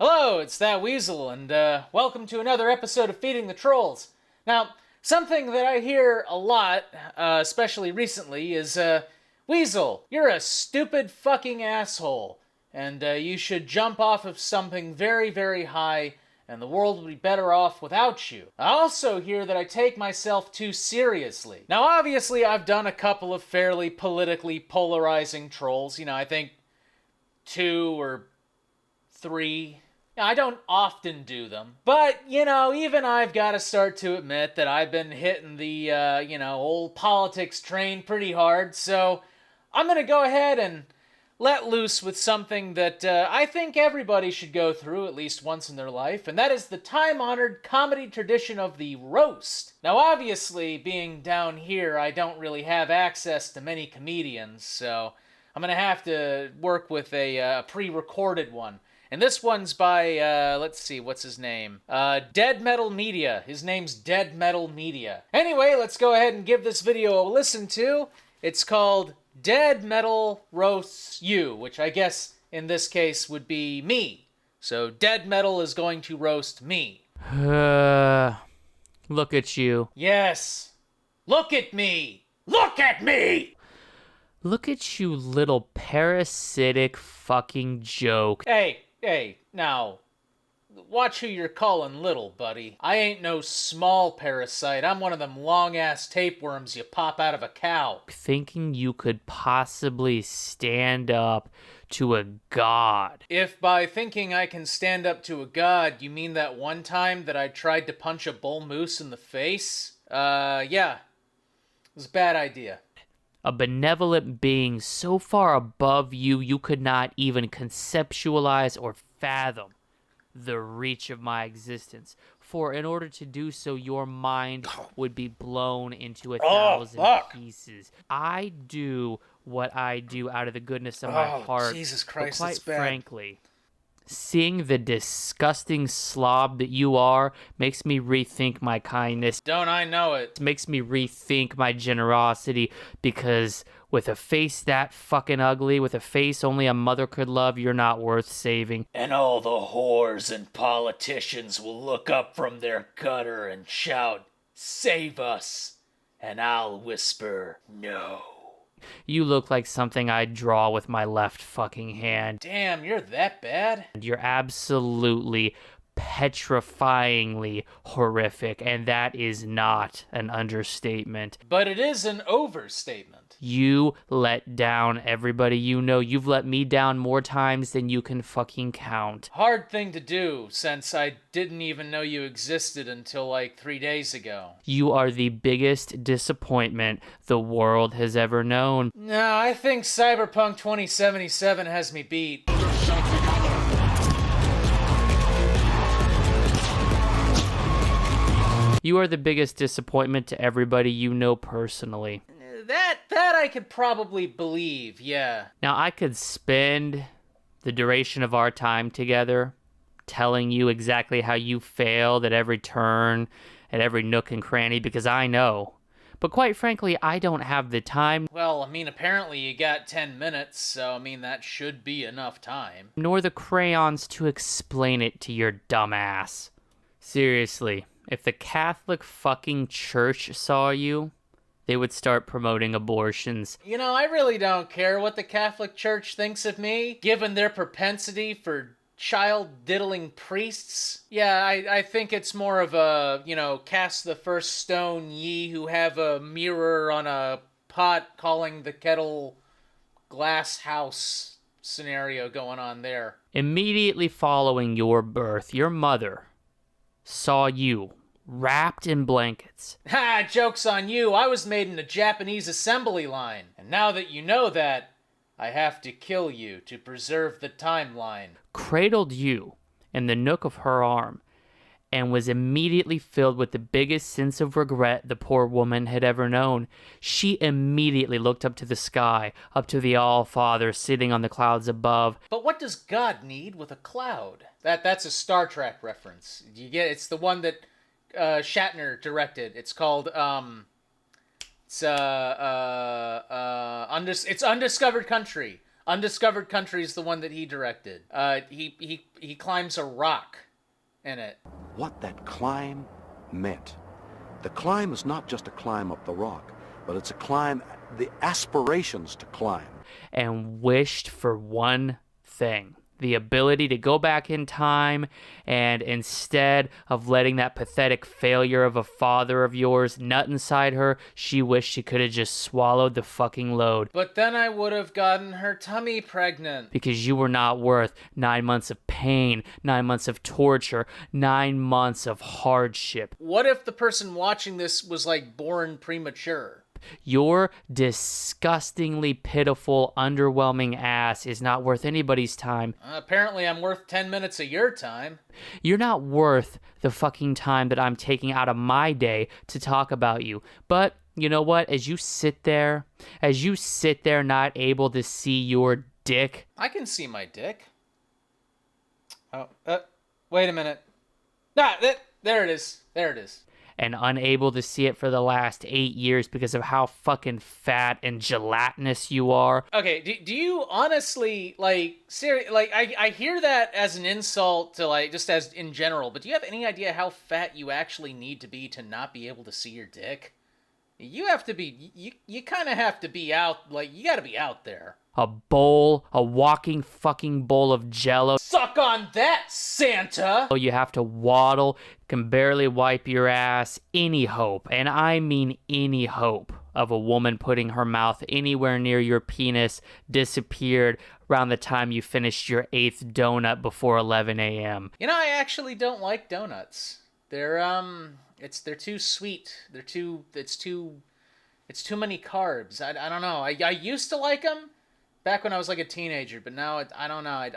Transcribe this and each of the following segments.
Hello, it's that Weasel, and welcome to another episode of Feeding the Trolls. Now, something that I hear a lot, especially recently, is, Weasel, you're a stupid fucking asshole, and you should jump off of something very, very high, and the world would be better off without you. I also hear that I take myself too seriously. Now, obviously, I've done a couple of fairly politically polarizing trolls. I think 2 or 3. I don't often do them, but, even I've got to start to admit that I've been hitting the, old politics train pretty hard, so I'm going to go ahead and let loose with something that I think everybody should go through at least once in their life, and that is the time-honored comedy tradition of the roast. Now, obviously, being down here, I don't really have access to many comedians, so I'm going to have to work with a pre-recorded one. And this one's by, let's see, what's his name? Dead Metal Media. His name's Dead Metal Media. Anyway, let's go ahead and give this video a listen to. It's called Dead Metal Roasts You, which I guess in this case would be me. So Dead Metal is going to roast me. Look at you. Yes. Look at me. Look at me! Look at you, little parasitic fucking joke. Hey, now, watch who you're calling little, buddy. I ain't no small parasite. I'm one of them long-ass tapeworms you pop out of a cow. Thinking you could possibly stand up to a god. If by thinking I can stand up to a god, you mean that one time that I tried to punch a bull moose in the face? Yeah. It was a bad idea. A benevolent being so far above you, you could not even conceptualize or fathom the reach of my existence. For in order to do so, your mind would be blown into 1,000 pieces. I do what I do out of the goodness of my heart. Jesus Christ, but quite that's bad. frankly, seeing the disgusting slob that you are makes me rethink my kindness. Don't I know it? It makes me rethink my generosity, because with a face that fucking ugly, with a face only a mother could love, you're not worth saving. And all the whores and politicians will look up from their gutter and shout, "Save us!" And I'll whisper, "No." You look like something I'd draw with my left fucking hand. Damn, you're that bad? You're absolutely petrifyingly horrific, and that is not an understatement. But it is an overstatement. You let down everybody you know. You've let me down more times than you can fucking count. Hard thing to do, since I didn't even know you existed until like 3 days ago. You are the biggest disappointment the world has ever known. No, I think Cyberpunk 2077 has me beat. You are the biggest disappointment to everybody you know personally. That I could probably believe, yeah. Now, I could spend the duration of our time together telling you exactly how you failed at every turn, at every nook and cranny, because I know. But quite frankly, I don't have the time. Well, apparently you got 10 minutes, so, that should be enough time. Nor the crayons to explain it to your dumb ass. Seriously, if the Catholic fucking Church saw you, they would start promoting abortions. I really don't care what the Catholic Church thinks of me, given their propensity for child-diddling priests. Yeah, I think it's more of a, cast the first stone ye who have a mirror on a pot calling the kettle glass house scenario going on there. Immediately following your birth, your mother saw you wrapped in blankets. Ha! Joke's on you! I was made in a Japanese assembly line. And now that you know that, I have to kill you to preserve the timeline. Cradled you in the nook of her arm, and was immediately filled with the biggest sense of regret the poor woman had ever known. She immediately looked up to the sky, up to the All-Father sitting on the clouds above. But what does God need with a cloud? That's a Star Trek reference. You get it's the one that Shatner directed. It's called it's Undiscovered Country. Undiscovered Country is the one that he directed. He climbs a rock in it. What that climb meant. The climb is not just a climb up the rock, but it's a climb, the aspirations to climb. And wished for one thing: the ability to go back in time, and instead of letting that pathetic failure of a father of yours nut inside her, she wished she could have just swallowed the fucking load. But then I would have gotten her tummy pregnant. Because you were not worth 9 months of pain, 9 months of torture, 9 months of hardship. What if the person watching this was, like, born premature? Your disgustingly pitiful, underwhelming ass is not worth anybody's time. Apparently I'm worth 10 minutes of your time. You're not worth the fucking time that I'm taking out of my day to talk about you. But you know what? As you sit there not able to see your dick. I can see my dick. Oh, wait a minute. There it is. There it is. And unable to see it for the last 8 years because of how fucking fat and gelatinous you are. Okay, do you honestly, like, I hear that as an insult to, like, just as in general, but do you have any idea how fat you actually need to be to not be able to see your dick? You have to be, you kind of have to be out, like, you gotta be out there. A walking fucking bowl of Jello. Suck on that, Santa! You have to waddle, can barely wipe your ass. Any hope, and I mean any hope, of a woman putting her mouth anywhere near your penis disappeared around the time you finished your 8th donut before 11 a.m. You know, I actually don't like donuts. They're too sweet. It's too many carbs. I don't know. I used to like them back when I was like a teenager, but now I don't know.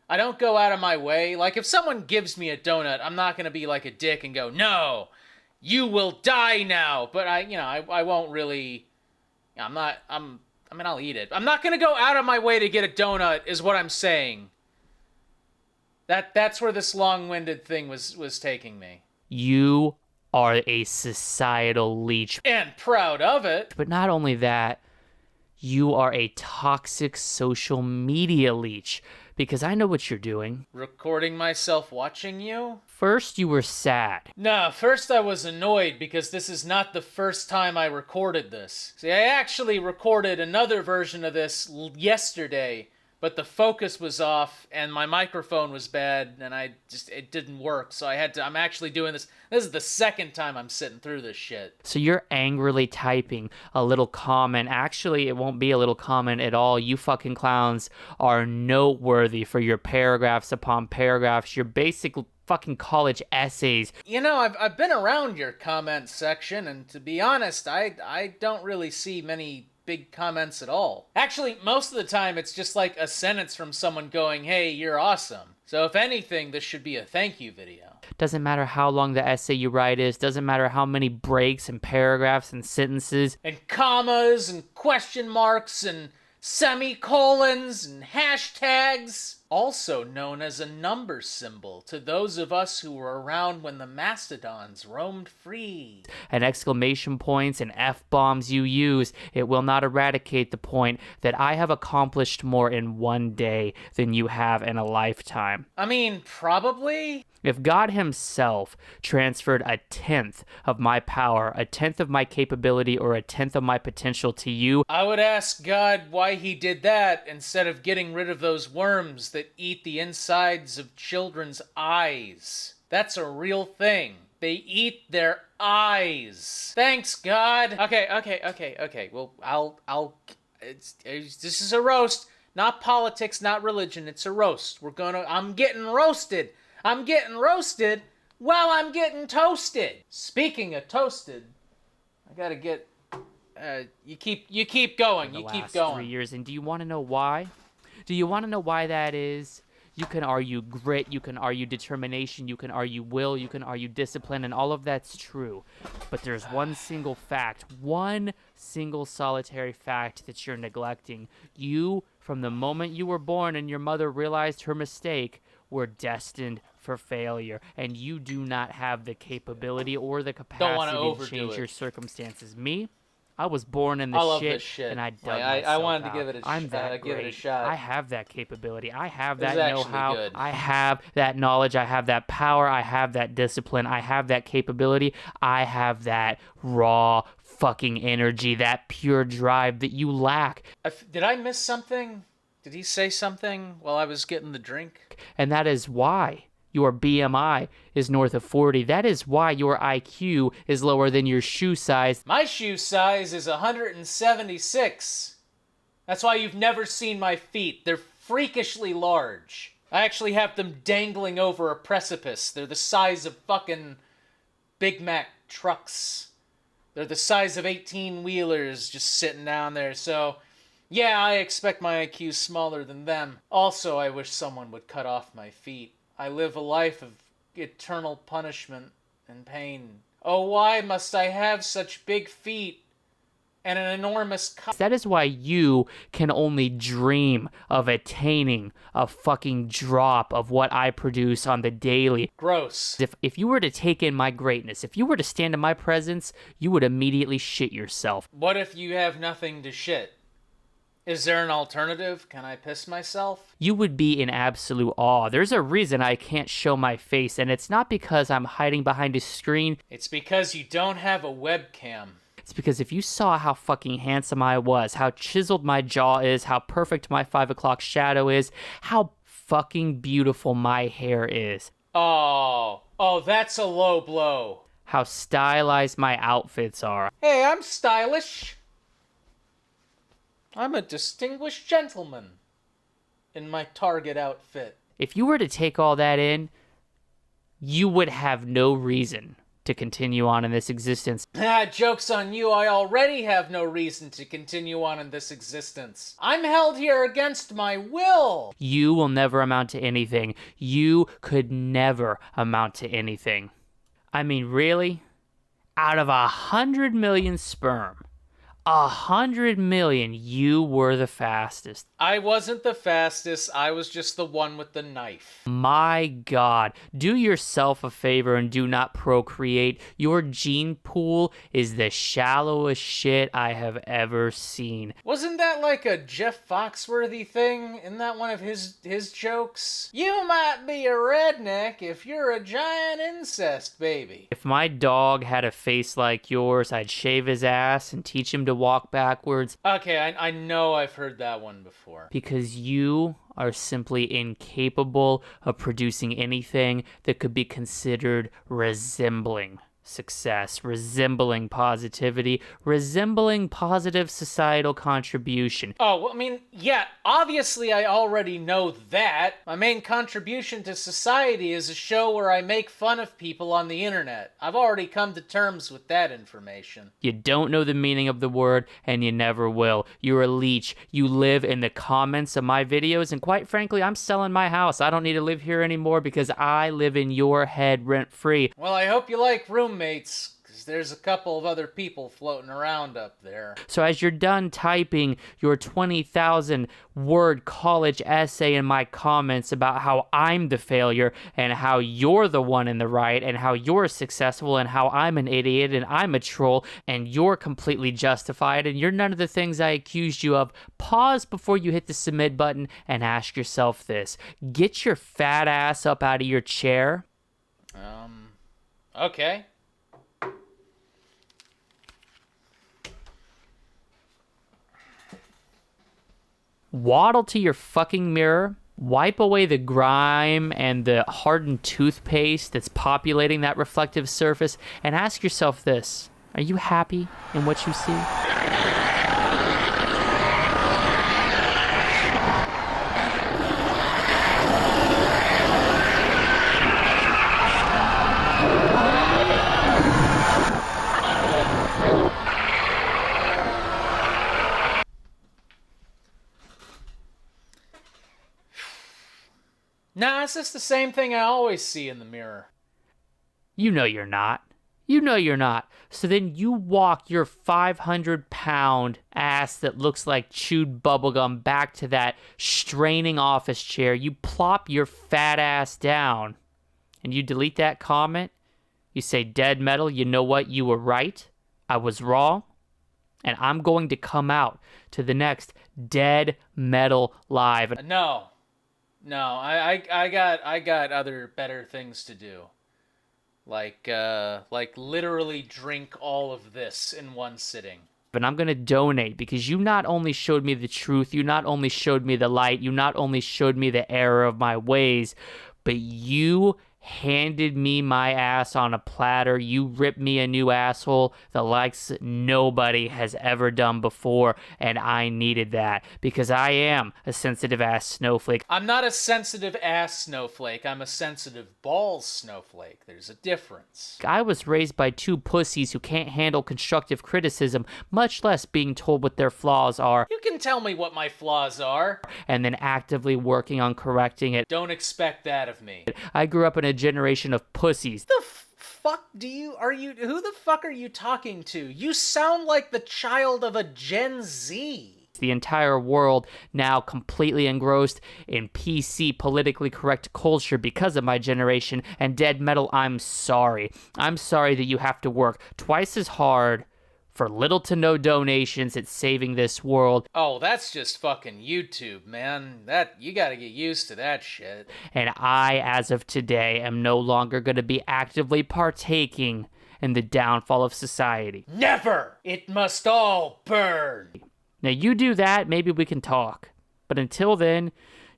I don't go out of my way. Like, if someone gives me a donut, I'm not gonna be like a dick and go, "No, you will die now." But I won't really. I'll eat it. I'm not gonna go out of my way to get a donut, is what I'm saying. That's where this long-winded thing was taking me. You are a societal leech. And proud of it. But not only that, you are a toxic social media leech. Because I know what you're doing. Recording myself watching you? First, you were sad. No, first I was annoyed because this is not the first time I recorded this. See, I actually recorded another version of this yesterday, but the focus was off and my microphone was bad and it didn't work. So I'm actually doing this. This is the second time I'm sitting through this shit. So you're angrily typing a little comment. Actually, it won't be a little comment at all. You fucking clowns are noteworthy for your paragraphs upon paragraphs. Your basic fucking college essays. You know, I've been around your comment section, and to be honest, I don't really see many big comments at all. Actually, most of the time it's just like a sentence from someone going, "Hey, you're awesome." So if anything, this should be a thank you video. Doesn't matter how long the essay you write is, doesn't matter how many breaks and paragraphs and sentences and commas and question marks and semicolons and hashtags, also known as a number symbol to those of us who were around when the mastodons roamed free. And exclamation points and F-bombs you use, it will not eradicate the point that I have accomplished more in one day than you have in a lifetime. I mean, probably. If God himself transferred a 10th of my power, a 10th of my capability, or a 10th of my potential to you, I would ask God why he did that instead of getting rid of those worms that eat the insides of children's eyes. That's a real thing. They eat their eyes. Thanks, God. Okay. Well, this is a roast. Not politics, not religion. It's a roast. I'm getting roasted. I'm getting roasted while I'm getting toasted. Speaking of toasted, I gotta get. You keep going. You keep going. 3 years, and do you want to know why? Do you want to know why that is? You can argue grit, you can argue determination, you can argue will, you can argue discipline, and all of that's true. But there's one single fact, one single solitary fact that you're neglecting. You, from the moment you were born and your mother realized her mistake, were destined for failure, and you do not have the capability or the capacity to change your circumstances. Me, I was born in the I love shit, this shit. and I dug Like, myself I wanted out. to give it a I'm that give it a great. shot. I have that capability. I have This that is actually know-how. good. I have that knowledge. I have that power. I have that discipline. I have that capability. I have that raw fucking energy, that pure drive that you lack. Did I miss something? Did he say something while I was getting the drink? And that is why your BMI is north of 40. That is why your IQ is lower than your shoe size. My shoe size is 176. That's why you've never seen my feet. They're freakishly large. I actually have them dangling over a precipice. They're the size of fucking Big Mac trucks. They're the size of 18-wheelers just sitting down there. So, yeah, I expect my IQ smaller than them. Also, I wish someone would cut off my feet. I live a life of eternal punishment and pain. Oh, why must I have such big feet and an enormous cock? That is why you can only dream of attaining a fucking drop of what I produce on the daily. Gross. If you were to take in my greatness, if you were to stand in my presence, you would immediately shit yourself. What if you have nothing to shit? Is there an alternative? Can I piss myself? You would be in absolute awe. There's a reason I can't show my face, and it's not because I'm hiding behind a screen. It's because you don't have a webcam. It's because if you saw how fucking handsome I was, how chiseled my jaw is, how perfect my 5 o'clock shadow is, how fucking beautiful my hair is. Oh, that's a low blow. How stylized my outfits are. Hey, I'm stylish. I'm a distinguished gentleman in my Target outfit. If you were to take all that in, you would have no reason to continue on in this existence. Joke's on you, I already have no reason to continue on in this existence. I'm held here against my will. You will never amount to anything. You could never amount to anything. I mean, really? Out of 100 million sperm, 100 million, you were the fastest. I wasn't the fastest, I was just the one with the knife. My God, do yourself a favor and do not procreate. Your gene pool is the shallowest shit I have ever seen. Wasn't that like a Jeff Foxworthy thing? Isn't that one of his jokes? You might be a redneck if you're a giant incest baby. If my dog had a face like yours, I'd shave his ass and teach him to walk backwards. Okay, I know I've heard that one before. Because you are simply incapable of producing anything that could be considered resembling success, resembling positivity, resembling positive societal contribution. Oh, well, I mean, yeah, obviously I already know that. My main contribution to society is a show where I make fun of people on the internet. I've already come to terms with that information. You don't know the meaning of the word, and you never will. You're a leech. You live in the comments of my videos, and quite frankly, I'm selling my house. I don't need to live here anymore because I live in your head rent-free. Well, I hope you like roommates, because there's a couple of other people floating around up there. So as you're done typing your 20,000 word college essay in my comments about how I'm the failure and how you're the one in the right and how you're successful and how I'm an idiot and I'm a troll and you're completely justified and you're none of the things I accused you of, pause before you hit the submit button and ask yourself this. Get your fat ass up out of your chair. Okay. Waddle to your fucking mirror, wipe away the grime and the hardened toothpaste that's populating that reflective surface, and ask yourself this. Are you happy in what you see? Nah, it's just the same thing I always see in the mirror. You know you're not. You know you're not. So then you walk your 500-pound ass that looks like chewed bubblegum back to that straining office chair. You plop your fat ass down and you delete that comment. You say, dead metal, you know what? You were right. I was wrong. And I'm going to come out to the next Dead Metal Live. No. I got other better things to do. Like literally drink all of this in one sitting. And I'm going to donate because you not only showed me the truth, you not only showed me the light, you not only showed me the error of my ways, but you handed me my ass on a platter. You ripped me a new asshole, the likes nobody has ever done before, and I needed that because I am a sensitive ass snowflake. I'm not a sensitive ass snowflake. I'm a sensitive balls snowflake. There's a difference. I was raised by two pussies who can't handle constructive criticism, much less being told what their flaws are. You can tell me what my flaws are. And then actively working on correcting it. Don't expect that of me. I grew up in a generation of pussies. Who the fuck are you talking to? You sound like the child of a Gen Z. The entire world now completely engrossed in PC politically correct culture because of my generation, and Dead Metal, I'm sorry. I'm sorry that you have to work twice as hard for little to no donations at saving this world. Oh, that's just fucking YouTube, man. You gotta get used to that shit. And I, as of today, am no longer going to be actively partaking in the downfall of society. Never! It must all burn! Now you do that, maybe we can talk. But until then,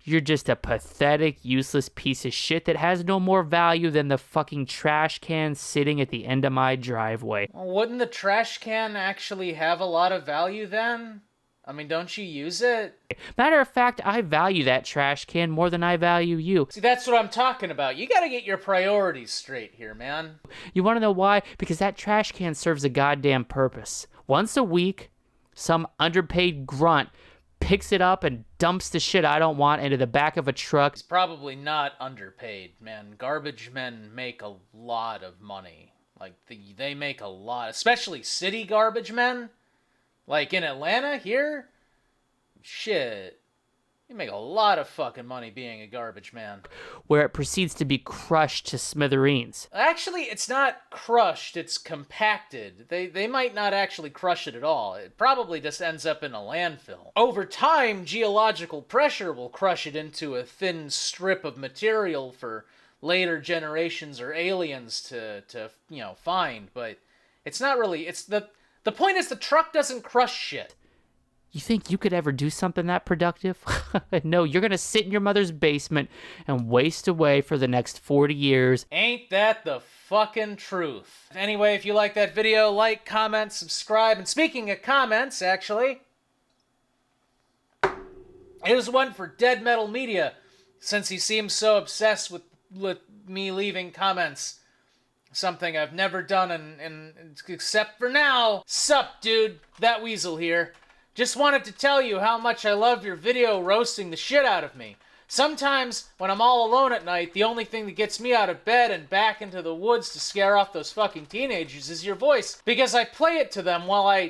you're just a pathetic, useless piece of shit that has no more value than the fucking trash can sitting at the end of my driveway. Well, wouldn't the trash can actually have a lot of value then? I mean, don't you use it? Matter of fact, I value that trash can more than I value you. See, that's what I'm talking about. You gotta get your priorities straight here, man. You wanna know why? Because that trash can serves a goddamn purpose. Once a week, some underpaid grunt picks it up and dumps the shit I don't want into the back of a truck. It's probably not underpaid, man. Garbage men make a lot of money. Like, they make a lot, especially city garbage men. Like in Atlanta, here, shit. You make a lot of fucking money being a garbage man. Where it proceeds to be crushed to smithereens. Actually, it's not crushed, it's compacted. They might not actually crush it at all. It probably just ends up in a landfill. Over time, geological pressure will crush it into a thin strip of material for later generations or aliens to find. But it's not really, the point is the truck doesn't crush shit. You think you could ever do something that productive? No, you're gonna sit in your mother's basement and waste away for the next 40 years. Ain't that the fucking truth? Anyway, if you like that video, like, comment, subscribe, and speaking of comments, actually, here's one for Dead Metal Media, since he seems so obsessed with me leaving comments. Something I've never done except for now. Sup, dude? That Weasel here. Just wanted to tell you how much I love your video roasting the shit out of me. Sometimes, when I'm all alone at night, the only thing that gets me out of bed and back into the woods to scare off those fucking teenagers is your voice. Because I play it to them while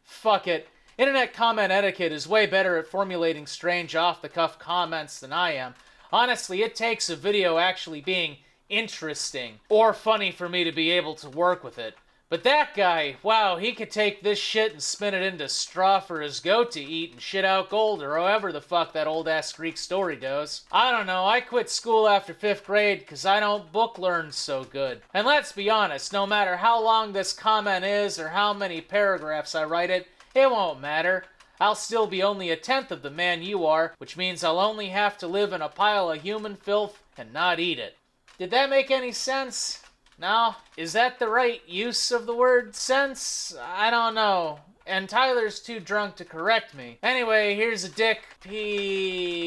fuck it. Internet comment etiquette is way better at formulating strange off-the-cuff comments than I am. Honestly, it takes a video actually being interesting or funny for me to be able to work with it. But that guy, wow, he could take this shit and spin it into straw for his goat to eat and shit out gold, or however the fuck that old-ass Greek story goes. I don't know, I quit school after 5th grade because I don't book learn so good. And let's be honest, no matter how long this comment is or how many paragraphs I write it won't matter. I'll still be only 1/10 of the man you are, which means I'll only have to live in a pile of human filth and not eat it. Did that make any sense? No? Is that the right use of the word sense? I don't know. And Tyler's too drunk to correct me. Anyway, here's a dick penis.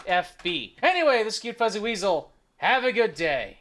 FB. Anyway, this cute fuzzy weasel. Have a good day.